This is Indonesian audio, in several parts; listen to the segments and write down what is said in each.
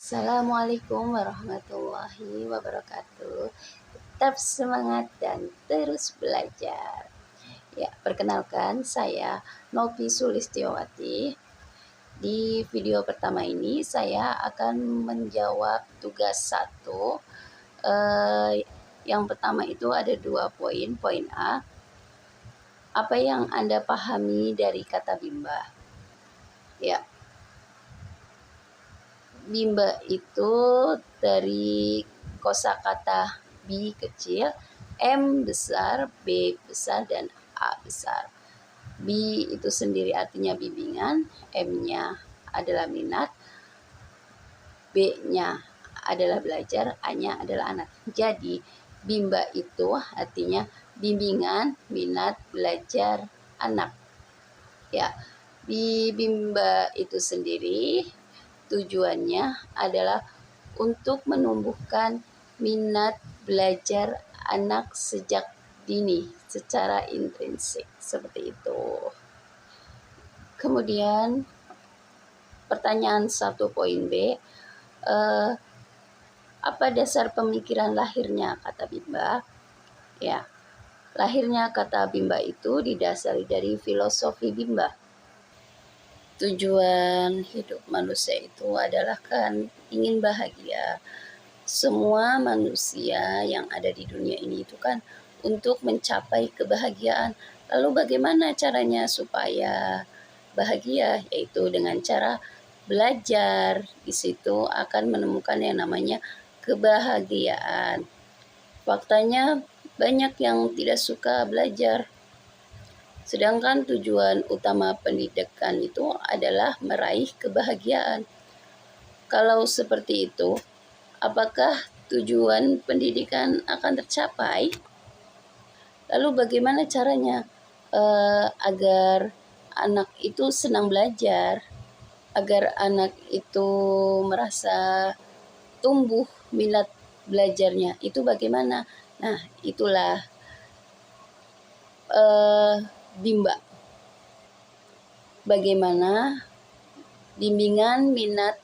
Assalamualaikum warahmatullahi wabarakatuh. Tetap semangat dan terus belajar. Ya, perkenalkan saya Novi Sulistiowati. Di video pertama ini saya akan menjawab tugas 1. Yang pertama itu ada 2 poin. Poin A, apa yang Anda pahami dari kata bimba? Ya, bimba itu dari kosakata bi kecil, M besar, B besar, dan A besar. Bi itu sendiri artinya bimbingan, M-nya adalah minat, B-nya adalah belajar, A-nya adalah anak. Jadi bimba itu artinya bimbingan, minat, belajar, anak. Ya, bimba itu sendiri tujuannya adalah untuk menumbuhkan minat belajar anak sejak dini secara intrinsik, seperti itu. Kemudian pertanyaan 1.B, apa dasar pemikiran lahirnya kata bimba? Ya, lahirnya kata bimba itu didasari dari filosofi bimba. Tujuan hidup manusia itu adalah kan ingin bahagia. Semua manusia yang ada di dunia ini itu kan untuk mencapai kebahagiaan. Lalu bagaimana caranya supaya bahagia? Yaitu dengan cara belajar. Di situ akan menemukan yang namanya kebahagiaan. Faktanya banyak yang tidak suka belajar. Sedangkan tujuan utama pendidikan itu adalah meraih kebahagiaan. Kalau seperti itu, apakah tujuan pendidikan akan tercapai? Lalu bagaimana caranya agar anak itu senang belajar, agar anak itu merasa tumbuh minat belajarnya? Itu bagaimana? Nah, itulah bimba. Bagaimana bimbingan minat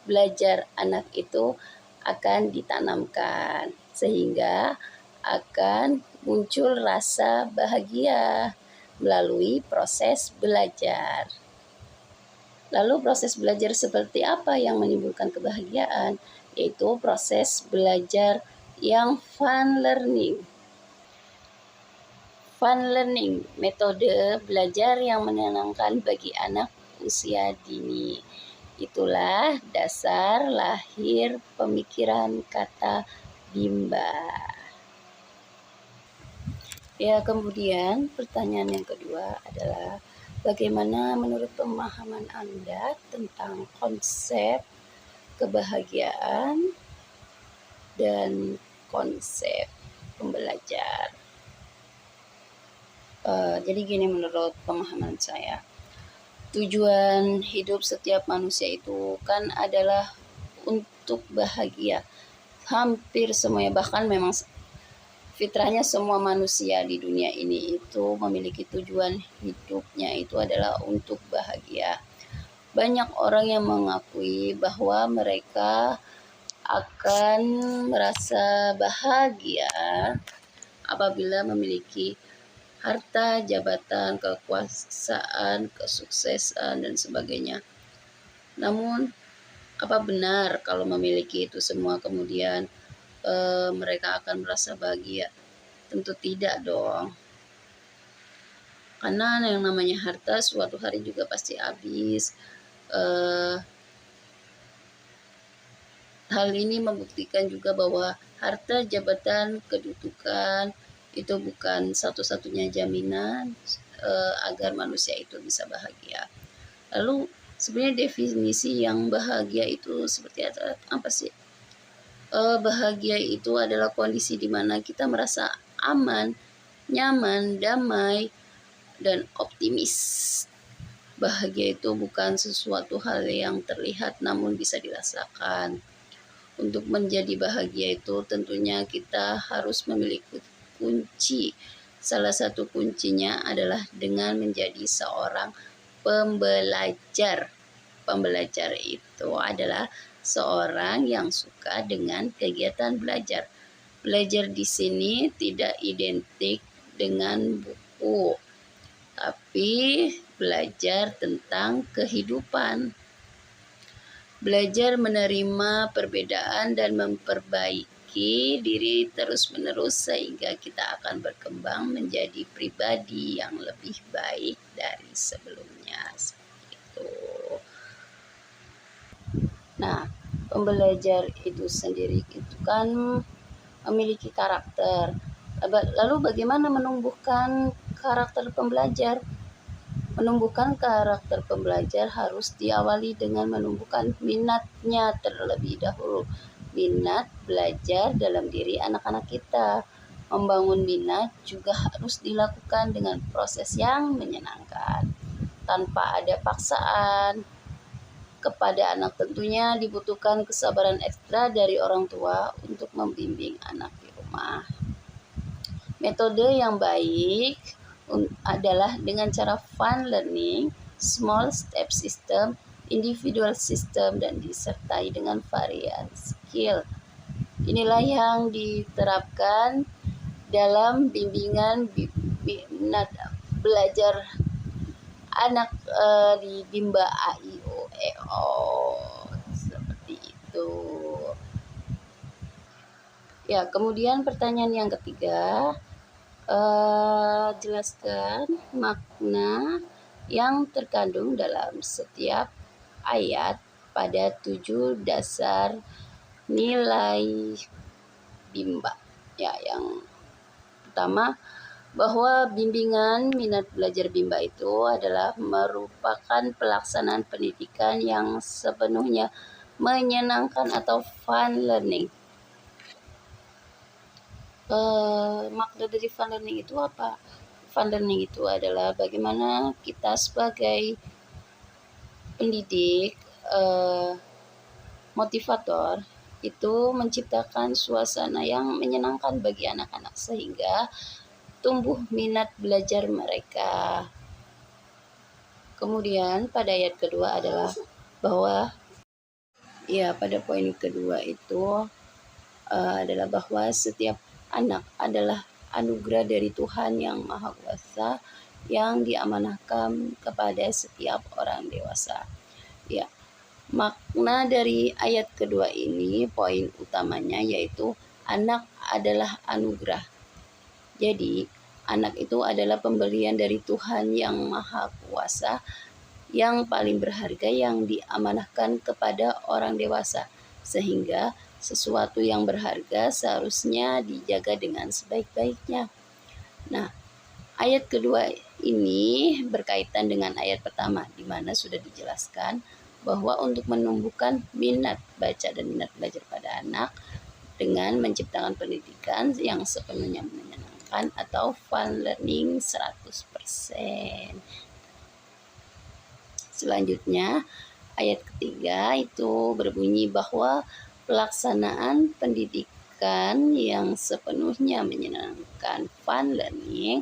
belajar anak itu akan ditanamkan sehingga akan muncul rasa bahagia melalui proses belajar. Lalu proses belajar seperti apa yang menimbulkan kebahagiaan? Yaitu proses belajar yang fun learning. Fun learning, metode belajar yang menyenangkan bagi anak usia dini. Itulah dasar lahir pemikiran kata bimba. Ya, kemudian pertanyaan yang kedua adalah bagaimana menurut pemahaman Anda tentang konsep kebahagiaan dan konsep pembelajar? Jadi gini menurut pemahaman saya, tujuan hidup setiap manusia itu kan adalah untuk bahagia. Hampir semuanya, bahkan memang fitrahnya semua manusia di dunia ini itu memiliki tujuan hidupnya itu adalah untuk bahagia. Banyak orang yang mengakui bahwa mereka akan merasa bahagia apabila memiliki harta, jabatan, kekuasaan, kesuksesan, dan sebagainya. Namun, apa benar kalau memiliki itu semua kemudian mereka akan merasa bahagia? Tentu tidak dong. Karena yang namanya harta suatu hari juga pasti habis. Hal ini membuktikan juga bahwa harta, jabatan, kedudukan itu bukan satu-satunya jaminan agar manusia itu bisa bahagia. Lalu sebenarnya definisi yang bahagia itu seperti apa sih? Bahagia itu adalah kondisi di mana kita merasa aman, nyaman, damai, dan optimis. Bahagia itu bukan sesuatu hal yang terlihat namun bisa dirasakan. Untuk menjadi bahagia itu tentunya kita harus memiliki kunci. Salah satu kuncinya adalah dengan menjadi seorang pembelajar. Pembelajar itu adalah seorang yang suka dengan kegiatan belajar. Belajar di sini tidak identik dengan buku, tapi belajar tentang kehidupan. Belajar menerima perbedaan dan memperbaiki diri terus-menerus sehingga kita akan berkembang menjadi pribadi yang lebih baik dari sebelumnya. Seperti itu. Nah, pembelajar itu sendiri itu kan memiliki karakter. Lalu bagaimana menumbuhkan karakter pembelajar? Menumbuhkan karakter pembelajar harus diawali dengan menumbuhkan minatnya terlebih dahulu. Minat belajar dalam diri anak-anak kita. Membangun minat juga harus dilakukan dengan proses yang menyenangkan, tanpa ada paksaan. Kepada anak tentunya dibutuhkan kesabaran ekstra dari orang tua untuk membimbing anak di rumah. Metode yang baik adalah dengan cara fun learning, small step system, individual system, dan disertai dengan varian skill. Inilah yang diterapkan dalam bimbingan minat belajar anak di Bimba AIO seperti itu. Ya, kemudian pertanyaan yang ketiga, jelaskan makna yang terkandung dalam setiap ayat pada 7 dasar nilai Bimba. Ya, yang pertama, bahwa bimbingan minat belajar Bimba itu adalah merupakan pelaksanaan pendidikan yang sepenuhnya menyenangkan atau fun learning. Makna dari fun learning itu apa? Fun learning itu adalah bagaimana kita sebagai pendidik, motivator itu menciptakan suasana yang menyenangkan bagi anak-anak sehingga tumbuh minat belajar mereka. Kemudian pada ayat kedua adalah bahwa pada poin kedua itu adalah bahwa setiap anak adalah anugerah dari Tuhan yang Maha Kuasa yang diamanahkan kepada setiap orang dewasa. Ya, makna dari ayat kedua ini, poin utamanya yaitu anak adalah anugerah. Jadi, anak itu adalah pemberian dari Tuhan yang Maha Kuasa, yang paling berharga yang diamanahkan kepada orang dewasa. Sehingga sesuatu yang berharga seharusnya dijaga dengan sebaik-baiknya. Nah, ayat kedua ini berkaitan dengan ayat pertama, di mana sudah dijelaskan bahwa untuk menumbuhkan minat baca dan minat belajar pada anak dengan menciptakan pendidikan yang sepenuhnya menyenangkan atau fun learning 100%. Selanjutnya, ayat ketiga itu berbunyi bahwa pelaksanaan pendidikan yang sepenuhnya menyenangkan fun learning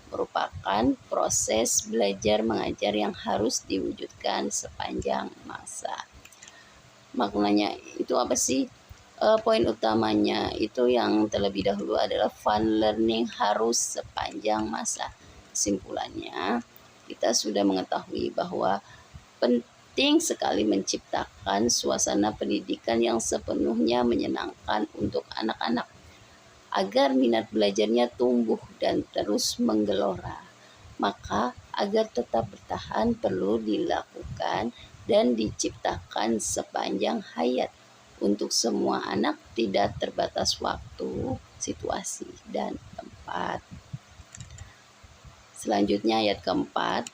merupakan proses belajar mengajar yang harus diwujudkan sepanjang masa. Maknanya itu apa sih? Poin utamanya itu yang terlebih dahulu adalah fun learning harus sepanjang masa. Kesimpulannya, kita sudah mengetahui bahwa penting sekali menciptakan suasana pendidikan yang sepenuhnya menyenangkan untuk anak-anak agar minat belajarnya tumbuh dan terus menggelora. Maka agar tetap bertahan perlu dilakukan dan diciptakan sepanjang hayat untuk semua anak, tidak terbatas waktu, situasi, dan tempat. Selanjutnya ayat keempat.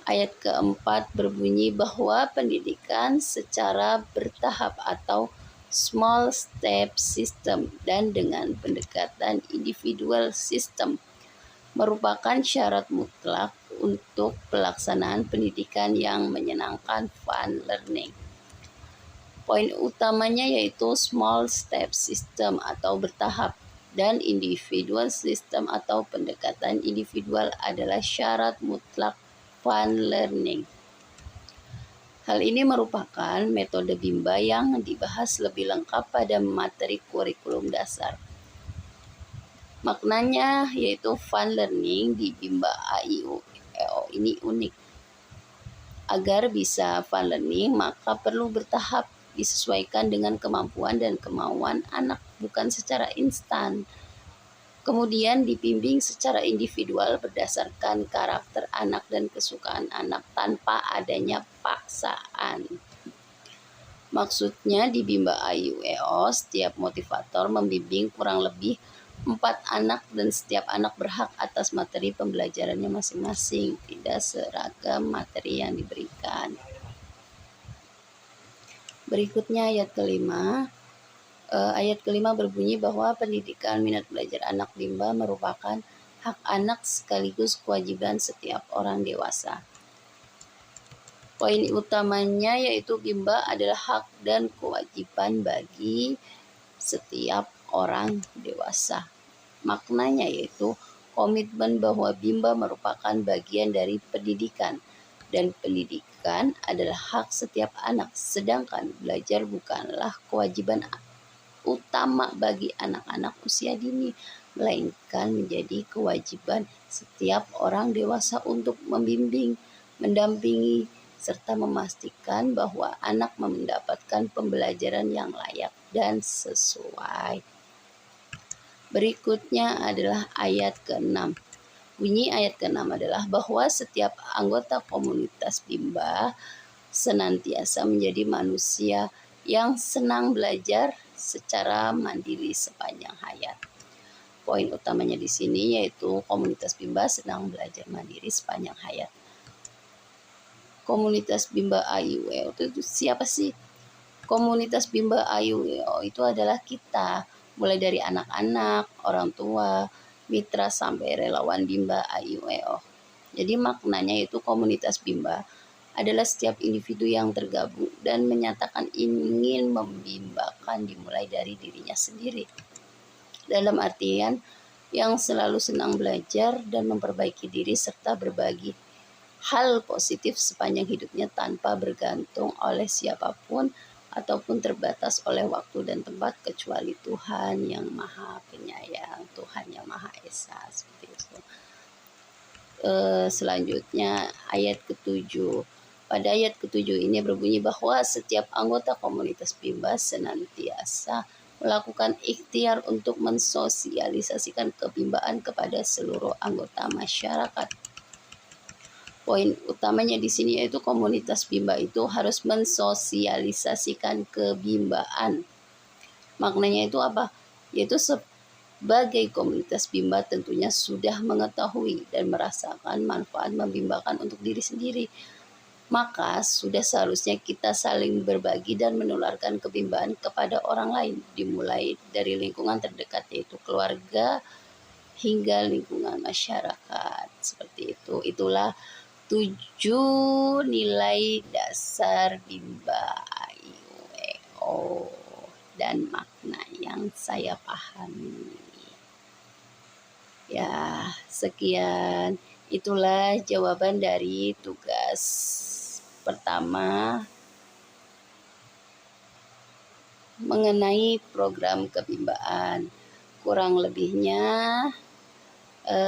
Ayat keempat berbunyi bahwa pendidikan secara bertahap atau small step system dan dengan pendekatan individual system merupakan syarat mutlak untuk pelaksanaan pendidikan yang menyenangkan fun learning. Poin utamanya yaitu small step system atau bertahap dan individual system atau pendekatan individual adalah syarat mutlak fun learning. Hal ini merupakan metode Bimba yang dibahas lebih lengkap pada materi kurikulum dasar. Maknanya yaitu fun learning di Bimba AIUEO ini unik. Agar bisa fun learning, maka perlu bertahap, disesuaikan dengan kemampuan dan kemauan anak, bukan secara instan. Kemudian dibimbing secara individual berdasarkan karakter anak dan kesukaan anak tanpa adanya paksaan. Maksudnya di Bimba AIUEO, setiap motivator membimbing kurang lebih 4 anak dan setiap anak berhak atas materi pembelajarannya masing-masing, tidak seragam materi yang diberikan. Berikutnya ayat kelima. Ayat kelima berbunyi bahwa pendidikan minat belajar anak Bimba merupakan hak anak sekaligus kewajiban setiap orang dewasa. Poin utamanya yaitu Bimba adalah hak dan kewajiban bagi setiap orang dewasa. Maknanya yaitu komitmen bahwa Bimba merupakan bagian dari pendidikan dan pendidikan adalah hak setiap anak, sedangkan belajar bukanlah kewajiban utama bagi anak-anak usia dini, melainkan menjadi kewajiban setiap orang dewasa untuk membimbing, mendampingi, serta memastikan bahwa anak mendapatkan pembelajaran yang layak dan sesuai. Berikutnya adalah ayat ke-6. Bunyi ayat ke-6 adalah bahwa setiap anggota komunitas Bimba senantiasa menjadi manusia yang senang belajar secara mandiri sepanjang hayat. Poin utamanya di sini yaitu komunitas Bimba senang belajar mandiri sepanjang hayat. Komunitas Bimba AIUEO itu siapa sih? Komunitas Bimba AIUEO itu adalah kita, mulai dari anak-anak, orang tua, mitra sampai relawan Bimba AIUEO. Jadi maknanya itu komunitas Bimba adalah setiap individu yang tergabung dan menyatakan ingin membimbakan dimulai dari dirinya sendiri. Dalam artian yang selalu senang belajar dan memperbaiki diri serta berbagi hal positif sepanjang hidupnya tanpa bergantung oleh siapapun ataupun terbatas oleh waktu dan tempat kecuali Tuhan yang Maha Penyayang, Tuhan yang Maha Esa, seperti itu. Selanjutnya ayat ke-7. Pada ayat ke-7 ini berbunyi bahwa setiap anggota komunitas Bimba senantiasa melakukan ikhtiar untuk mensosialisasikan kebimbaan kepada seluruh anggota masyarakat. Poin utamanya di sini yaitu komunitas Bimba itu harus mensosialisasikan kebimbaan. Maknanya itu apa? Yaitu sebagai komunitas Bimba tentunya sudah mengetahui dan merasakan manfaat membimbakan untuk diri sendiri. Maka sudah seharusnya kita saling berbagi dan menularkan kebimbaan kepada orang lain, dimulai dari lingkungan terdekat yaitu keluarga hingga lingkungan masyarakat. Seperti itu. Itulah 7 nilai dasar Bimba AIUEO dan makna yang saya pahami. Ya, sekian. Itulah jawaban dari tugas pertama mengenai program kebimbaan. Kurang lebihnya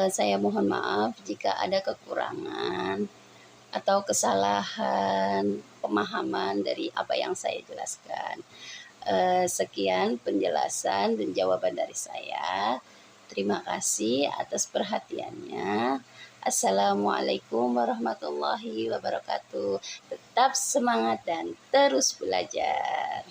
saya mohon maaf jika ada kekurangan atau kesalahan pemahaman dari apa yang saya jelaskan. Sekian penjelasan dan jawaban dari saya. Terima kasih atas perhatiannya. Assalamualaikum warahmatullahi wabarakatuh. Tetap semangat dan terus belajar.